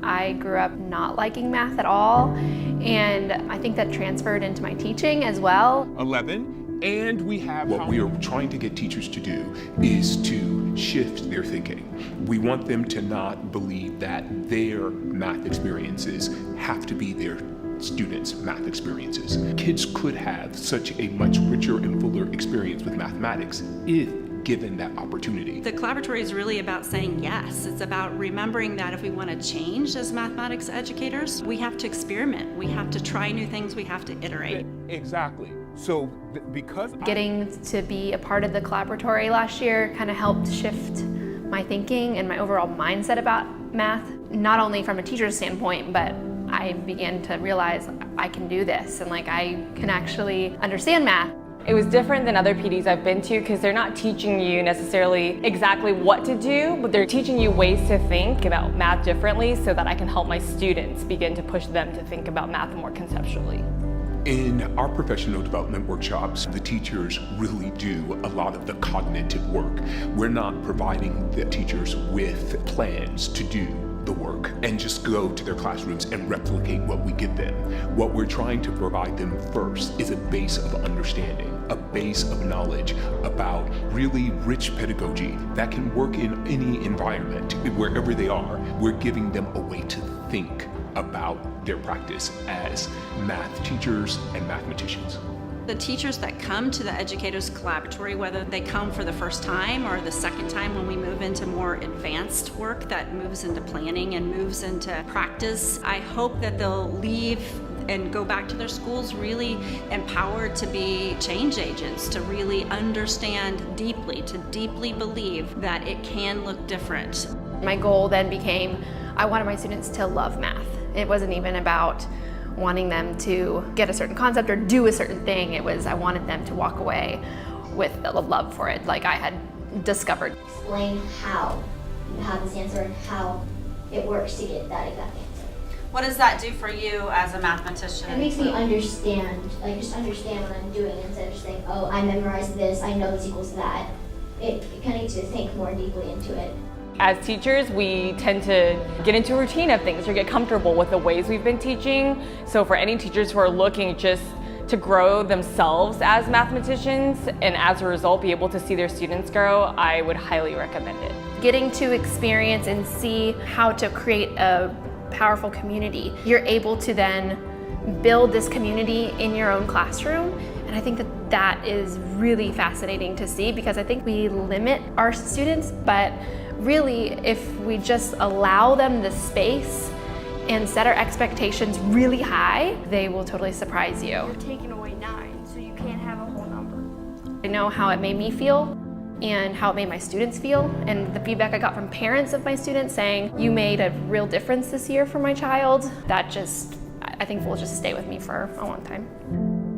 I grew up not liking math at all, and I think that transferred into my teaching as well. 11, and we have what we are trying to get teachers to do is to shift their thinking. We want them to not believe that their math experiences have to be their students' math experiences. Kids could have such a much richer and fuller experience with mathematics if given that opportunity. The collaboratory is really about saying yes. It's about remembering that if we want to change as mathematics educators, we have to experiment. We have to try new things. We have to iterate. Exactly. So because getting to be a part of the collaboratory last year kind of helped shift my thinking and my overall mindset about math, not only from a teacher's standpoint, but I began to realize I can do this and I can actually understand math. It was different than other PDs I've been to because they're not teaching you necessarily exactly what to do, but they're teaching you ways to think about math differently so that I can help my students begin to push them to think about math more conceptually. In our professional development workshops, the teachers really do a lot of the cognitive work. We're not providing the teachers with plans to do the work and just go to their classrooms and replicate what we give them. What we're trying to provide them first is a base of understanding, a base of knowledge about really rich pedagogy that can work in any environment, wherever they are. We're giving them a way to think about their practice as math teachers and mathematicians. The teachers that come to the Educators Collaboratory, whether they come for the first time or the second time when we move into more advanced work that moves into planning and moves into practice, I hope that they'll leave and go back to their schools really empowered to be change agents, to really understand deeply, to deeply believe that it can look different. My goal then became, I wanted my students to love math. It wasn't even about wanting them to get a certain concept or do a certain thing. It was, I wanted them to walk away with a love for it, like I had discovered. Explain how you have this answer and how it works to get that exact answer. What does that do for you as a mathematician? It makes me understand, just understand what I'm doing instead of just saying, oh, I memorized this, I know this equals that. It kind of makes you think more deeply into it. As teachers, we tend to get into a routine of things or get comfortable with the ways we've been teaching. So for any teachers who are looking just to grow themselves as mathematicians and as a result be able to see their students grow, I would highly recommend it. Getting to experience and see how to create a powerful community. You're able to then build this community in your own classroom. And I think that that is really fascinating to see because I think we limit our students, but really, if we just allow them the space and set our expectations really high, they will totally surprise you. You're taking away 9, so you can't have a whole number. I know how it made me feel and how it made my students feel, and the feedback I got from parents of my students saying, you made a real difference this year for my child, that just, I think will just stay with me for a long time.